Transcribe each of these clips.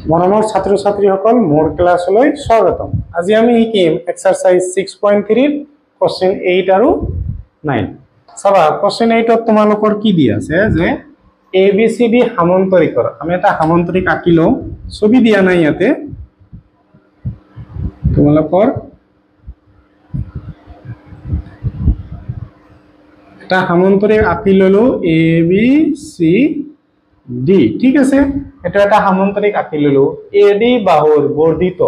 মৰমৰ ছাত্ৰ ছাত্ৰীসকল মোৰ ক্লাছলৈ স্বাগতম। আজি আমি শিকিম এক্সাৰসাইজ 6.3 ৰ কোশ্চেন 8 আৰু 9। চাবা কোশ্চেন 8 ত তোমালোকৰ কি দিয়া আছে যে ABCD সামান্তৰিকৰ। আমি এটা সামান্তৰিক আঁকি লওঁ, ছবি দিয়া নাই ইয়াতে। তোমালোকৰ এটা সামান্তৰিক আঁকি ললো ABCD, ঠিক আছে। এটা এটা সামান্তৰিক আঁকি ললো। AD বাহুৰ বৰ্ধিত,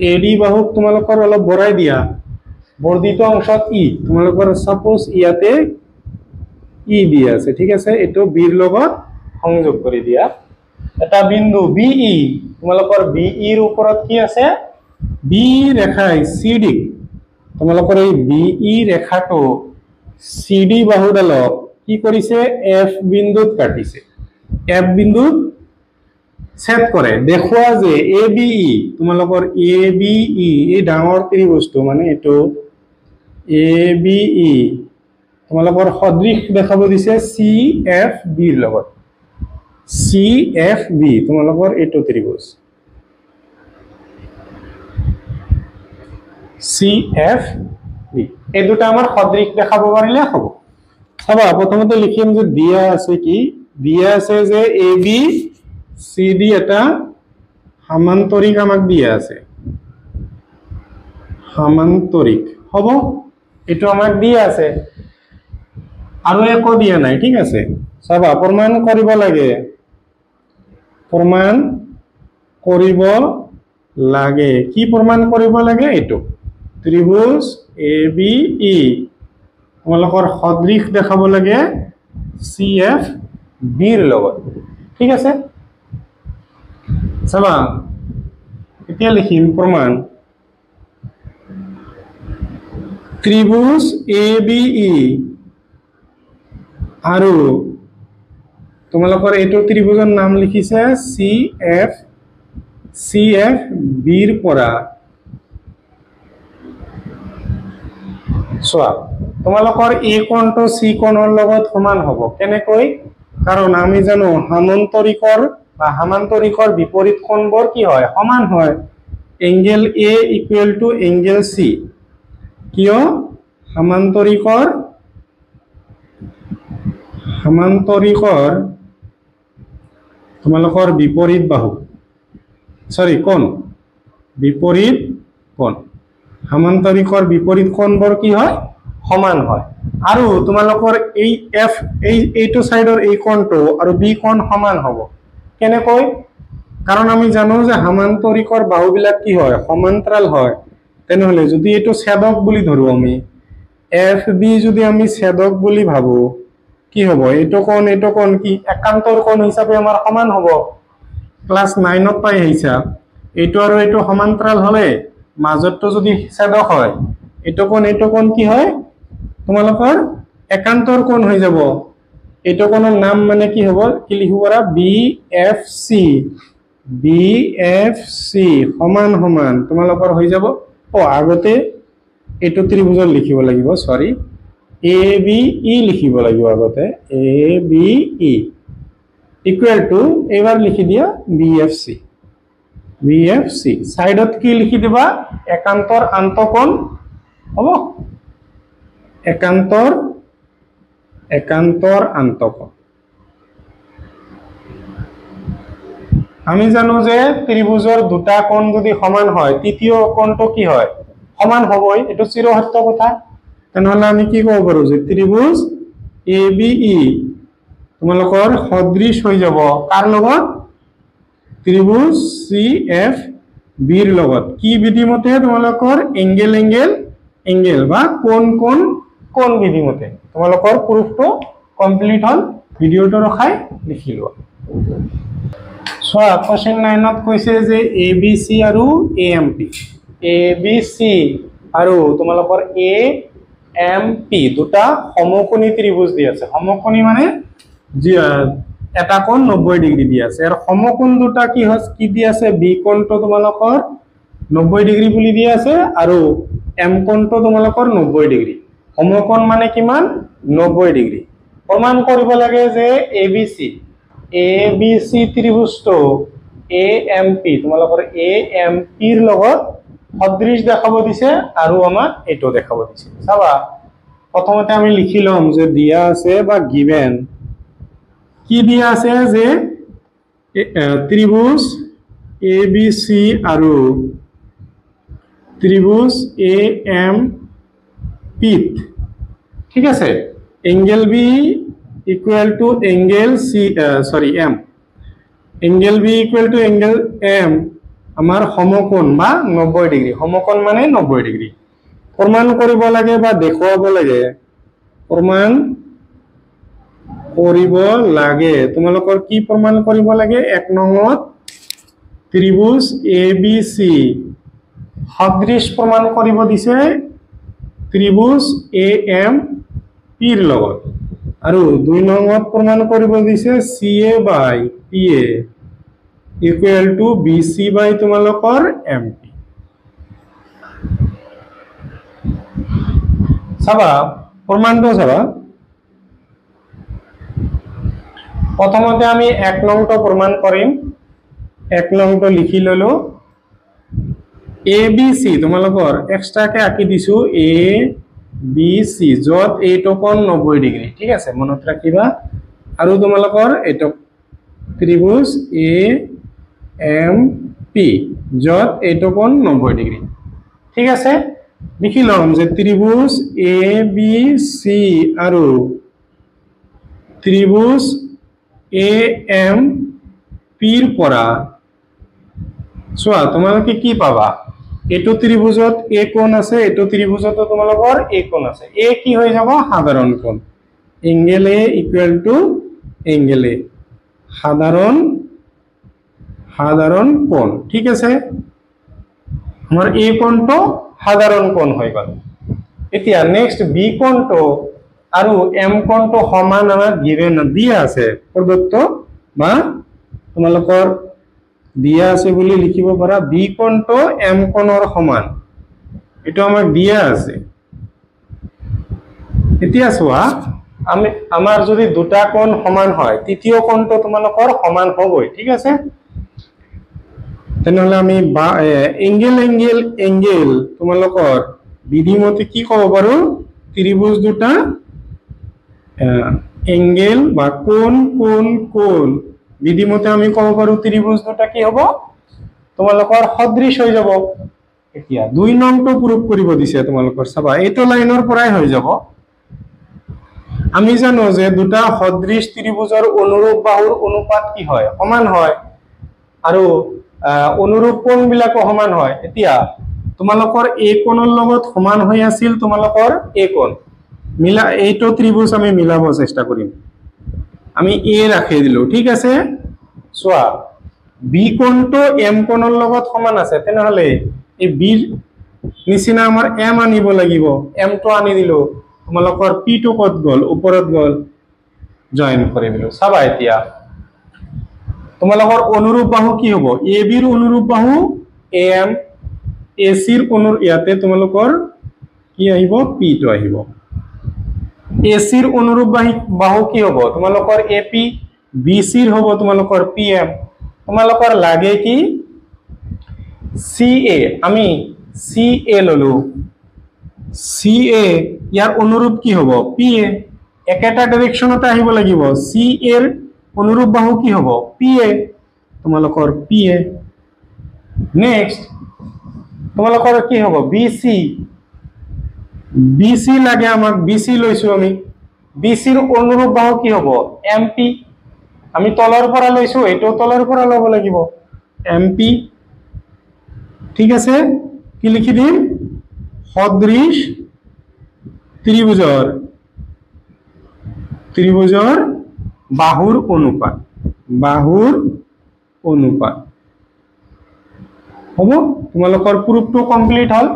AD বাহুক তোমালোকৰ অলপ বঢ়াই দিয়া, বৰ্ধিত অংশত ই তোমালোকৰ সাপোজ ইয়াতে ই দিয়া আছে, ঠিক আছে। এটো বি ৰ লগত সংযোগ কৰি দিয়া। এটা বিন্দু BE, তোমালোকৰ BE ৰ ওপৰত কি আছে, B ৰেখাই CD, তোমালোকৰ এই BE ৰেখাটো CD বাহুডালক কি কৰিছে, F বিন্দুত কাটিছে, F বিন্দুত ছেদ কৰে। দেখুৱা যে ABE, তোমালোকৰ ABE এই ডাঙৰ ত্ৰিভুজটো মানে এটো ABE তোমালোকৰ সদৃশ দেখাব দিছে CFB ৰ লগত। CFB তোমালোকৰ এটো ত্ৰিভুজ CFB, এই দুটা আমাৰ সদৃশ দেখাব পাৰিলে হ'ব। চাবা প্ৰথমতে লিখিম যে দিয়া আছে কি, দিয়া আছে যে ABCD এটা সামান্তৰিক আমাক দিয়া আছে, সামান্তৰিক হ'ব। এটো আমাক দিয়া আছে আৰু একো দিয়া নাই, ঠিক আছে। চাবা প্ৰমাণ কৰিব লাগে, প্ৰমাণ কৰিব লাগে। কি প্ৰমাণ কৰিব লাগে, এটো ত্ৰিভুজ ABE তোমালোকৰ সদৃশ দেখাব লাগে CFB ৰ লগত, ঠিক আছে। চাবা এতিয়া লিখিম প্ৰমাণ, ত্ৰিভুজ ABE আৰু তোমালোকৰ এইটো ত্ৰিভুজৰ নাম লিখিছে CFB ৰ পৰা চোৱা তোমালোকৰ এই কোণটো C কোণৰ লগত সমান হ'ব। কেনেকৈ, কাৰণ আমি জানো সামান্তৰিকৰ বা সামান্তৰিকৰ বিপৰীত কোণবোৰ কি হয়, সমান হয়। Angle A equal to angle C, কিয় সামান্তৰিকৰ তোমালোকৰ বিপৰীত বাহু, সৰি কোণ, বিপৰীত কোণ, সামান্তৰিকৰ বিপৰীত কোণবোৰ কি হয়, সমান হয়। আৰু তোমালোকৰ এই F এইটো সাইডৰ এই কোণটো আৰু B কোণ সমান হ'ব। কেনেকৈ, কাৰণ আমি জানো যে সামান্তৰিকৰ বাহুবিলাক কি হয়, সমান্তৰাল হয়। তেনেহলে যদি এইটো ছেদক বুলি ধৰো, আমি FB যদি আমি ছেদক বুলি ভাবো, কি হ'ব, এইটো কোণ কি একান্তৰ কোণ হিচাপে আমাৰ সমান হ'ব। ক্লাস 9 ত পাই আহিছা। এইটো আৰু এইটো সমান্তৰাল হলে মাজতটো যদি ছেদক হয়, এইটো কোণ কি হয়, তোমালোকৰ একান্তৰ কোণ হৈ যাব। এইটো কোণৰ নাম মানে কি হ'ব, কি লিখিব পাৰা, BFC সমান সমান তোমালোকৰ হৈ যাব। আগতে এইটো ত্ৰিভুজৰ লিখিব লাগিব, সৰি ABE লিখিব লাগিব আগতে, ABE ইকুৱেল টু এইবাৰ লিখি দিয়া BFC সাইডত কি লিখি দিবা, একান্তৰ আন্তঃকোণ হ'ব, একান্তৰ আন্তঃকোণ। আমি জানো যে ত্ৰিভুজৰ দুটা কোণ যদি সমান হয়, তৃতীয় কোণটো কি হয়, সমান হ'বই, এটো চিৰসত্য কথা। তেনেহলে আমি কি ক'ব পাৰো যে ত্ৰিভুজ ABE তোমালোকৰ সদৃশ হৈ যাব কাৰ লগত, ত্ৰিভুজ CFB ৰ লগত। কি বিধিমতে, তোমালোকৰ এংগেল বা কোণ বিধিমতে। তোমালোকৰ প্ৰুফটো কমপ্লিট হল, ভিডিওটো ৰখাই লিখি লোৱা। চোৱা কোশ্চেন 9 ত কৈছে যে ABC আৰু AMP, ABC আৰু তোমালোকৰ AMP দুটা সমকোণী ত্ৰিভুজ দি আছে। সমকোণী মানে এটা কোণ 90 ডিগ্ৰী দি আছে, আৰু সমকোণ দুটা কি দি আছে, B কোণটো তোমালোকৰ 90 ডিগ্ৰী বুলি দি আছে আৰু M কোণটো তোমালোকৰ 90 ডিগ্ৰী। সমকোণ মানে কিমান, 90 ডিগ্ৰী। প্ৰমাণ কৰিব লাগে যে ABC ত্ৰিভুজটো এ এম পি তোমালোকৰ এ এম পিৰ লগত সদৃশ দেখাব দিছে আৰু আমাক এটো দেখাব দিছে চাবা প্ৰথমতে আমি লিখি লম যে দিয়া আছে বা গিভেন কি দিয়া আছে যে ত্রিভুজ এ বি সি আৰু ত্রিভুজ এ এম পি ঠিক আছে angle B equal to angle C sorry M angle B equal to angle M আমার সমকোণ বা 90 ডিগ্রি সমকোণ মানে 90 ডিগ্রি প্রমাণ কৰিব লাগে বা দেখুৱাব লাগে প্ৰমাণ কৰিব লাগে তোমালোকৰ কি প্ৰমাণ কৰিব লাগে এক নম্বৰত ত্ৰিভুজ এ বি সি সদৃশ প্ৰমাণ কৰিব দিছে ত্ৰিভুজ এ এম পিৰ লগত আৰু দুই নম্বৰত প্ৰমাণ কৰিব দিছে C A by P A equal to B C by তোমালোকৰ এম পি চাবা প্ৰমাণটো চাবা প্ৰথমতে আমি এক নম্বৰটো প্ৰমাণ কৰিম এক নম্বৰটো লিখি ললো এ বি সি তোমালোকৰ এক্সট্ৰাকে আঁকি দিছো এ বি সি যত এইটো কোণ 90 ডিগ্ৰী ঠিক আছে মনত ৰাখিবা আৰু তোমালোকৰ এইটো ত্ৰিভুজ এ এম পি যত এইটো কোণ 90 ডিগ্ৰী ঠিক আছে লিখি লম যে ত্ৰিভুজ এ বি সি আৰু ত্ৰিভুজ এ এম পিৰ পৰা চোৱা তোমালোকে কি পাবা এটো ত্ৰিভুজত এ কোণ আছে এটো ত্ৰিভুজত তোমালোকৰ এ কোণ আছে এ কি হৈ যাব সাধাৰণ কোণ angle A equal to angle A সাধারণ কোণ ঠিক আছে আমার এ কোণটো সাধারণ কোণ হৈ গল এতিয়া নেক্সট বি কোণটো আৰু এম কোণটো সমান আমাক গিভেন দিয়া আছে প্ৰদত্ত বা তোমালোকৰ দিয়া আছে বুলি লিখিব পাৰা বি কোণটো এম কোণৰ সমান এটা আমাক দিয়া আছে এতিয়া চোৱা আমি আমাৰ যদি দুটা কোণ সমান হয় তৃতীয় কোণটো তোমালোকৰ সমান হ'বই ঠিক আছে তেনেহলে আমি এঙ্গেল তোমালোকৰ বিধিমতে কি ক'ব পাৰো ত্ৰিভুজ দুটা এঙ্গেল বা কোণ বিধিমতে আমি ক'ব পাৰো ত্ৰিভুজ দুটা কি হ'ব তোমালোকৰ সদৃশ হৈ যাব এতিয়া দুই নম্বৰটো প্ৰুফ কৰিব দিছে তোমালোকৰ চাবা এইটো লাইনৰ পৰাই হৈ যাব আমি জানো যে দুটা সদৃশ ত্ৰিভুজৰ অনুৰূপ বাহুৰ অনুপাত কি হয় সমান হয় আৰু অনুৰূপ কোণ বিলাকো সমান হয় এতিয়া তোমালোকৰ এ কোণৰ লগত সমান হৈ আছিল তোমালোকৰ এ কোণ মিলা এইটো ত্ৰিভুজ আমি মিলাব চেষ্টা কৰিম আমি এ ৰাখি দিলো ঠিক আছে চোৱা বি কোণটো এম কোণৰ লগত সমান আছে তেনেহলে এই বিৰ নিচিনা আমাৰ এম আনিব লাগিব এম টো আনি দিলো তোমালোকৰ পি টো কত গল ওপৰত গল জয়েন কৰি দিলো চাবা এতিয়া তোমালোকৰ অনুৰূপ বাহু কি হ'ব এ বিৰ অনুৰূপ বাহু এম এ সিৰ অনুৰ ইয়াতে তোমালোকৰ কি আহিব পি টো আহিব এ সিৰ অনুৰূপ বাহু কি হ'ব তোমালোকৰ এ পি বি সিৰ হ'ব তোমালোকৰ পি এম তোমালোকৰ লাগে কি সি এ আমি সি এ ললো সি এ ইয়াৰ অনুৰূপ কি হ'ব পি এ একেটা ডাইৰেকশনতে আহিব লাগিব সি এৰ অনুৰূপ বাহু কি হ'ব পি এ তোমালোকৰ পি এ নেক্সট তোমালোকৰ কি হ'ব বি সি লাগে আমাক বি সি লৈছো আমি বি সিৰ অনুৰূপ বাহু কি হ'ব এম পি আমি তলৰ পৰা লৈছো এটো তলৰ পৰা লব লাগিব এম পি ঠিক আছে কি লিখি দিম সদৃশ ত্ৰিভুজৰ বাহুৰ অনুপাত হ'ব তোমালোকৰ প্ৰুফটো কমপ্লিট হল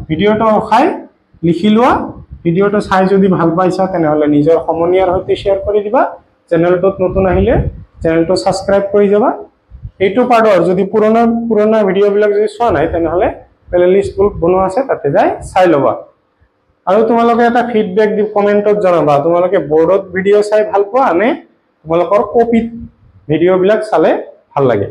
ভিডিওটো ৰখাই লিখি লোৱা ভিডিওটো চাই যদি ভাল পাইছা তেনেহলে নিজৰ সমনীয়াৰ সৈতে শেয়াৰ কৰি দিবা চেনেলটোত নতুন আহিলে চেনেলটো সাবস্ক্ৰাইব কৰি যাবা এইটো পাৰ্টৰ যদি পুৰণা ভিডিও বিলাক যদি চোৱা নাই তেনেহলে প্লেলিষ্ট বনোৱা আছে তাতে যাই চাই লবা আৰু তোমালোকে এটা ফিডবেক দি কমেন্টত জনাবা তোমালোকে বোৰ্ডত ভিডিও চাই ভাল পোৱা নে তোমালোকৰ কপিত ভিডিও বিলাক চালে ভাল লাগে